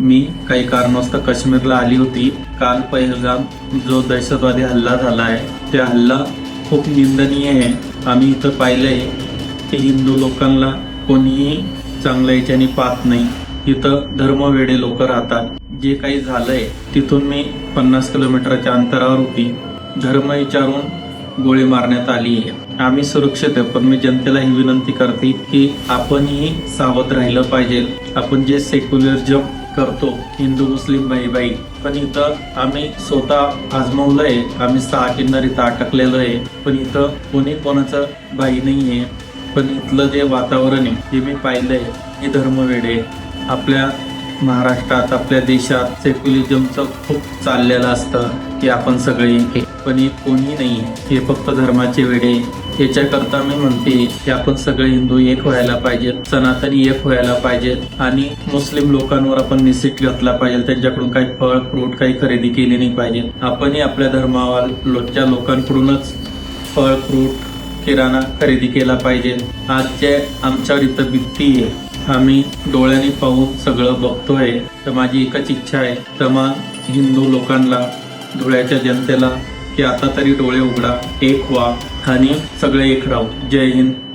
मी काही कारणास्तव काश्मीरला आली होती. काल पहलगाम जो दहशतवादी हल्ला झाला आहे, त्या हल्ला खूप निंदनीय आहे. आम्ही इथं पाहिलंय की हिंदू लोकांना कोणीही चांगल्या याच्याने पाहत नाही. इथं धर्मवेडे लोक राहतात. जे काही झालंय तिथून मी 50 किलोमीटरच्या अंतरावर होती. धर्म विचारून गोळी मारण्यात आली आहे. आम्ही सुरक्षित आहे, पण मी जनतेला ही विनंती करते की आपणही सावध राहिलं पाहिजे. आपण जे सेक्युलरिझम करतो हिंदू मुस्लिम भाई, पण इथं आम्ही स्वतः आजमावलंय. आम्ही 6 किन्नर इथं अटकलेलो आहे, पण इथं कोणी कोणाचं भाई नाहीये. पण इथलं जे वातावरण आहे हे मी पाहिलंय. हे धर्मवेडे आपल्या महाराष्ट्रात, आपल्या देशात सेक्युलरिझमचं खूप चाललेलं असतं की आपण सगळे एक, पण हे कोणी नाही. हे फक्त धर्माचे वेडे. याच्याकरता मी म्हणते की आपण सगळे हिंदू एक व्हायला पाहिजे, सनातनी एक व्हायला पाहिजे. आणि मुस्लिम लोकांवर आपण निषेध घातला पाहिजे. त्यांच्याकडून काही फळ फ्रूट काही खरेदी केली नाही पाहिजे. आपणही आपल्या धर्माच्या लोकांकडूनच फळ फ्रूट किराणा खरेदी केला पाहिजे. आज जे आमच्यावर इथं भित्ती आहे, आम्ही डोळ्यांनी पाहून सगळं बघतोय. तर माझी एकच इच्छा आहे तमाम हिंदू लोकांना, धुळ्याच्या जनतेला, की आता तरी डोळे उघडा, एक व्हा आणि सगळे एक राहू. जय हिंद.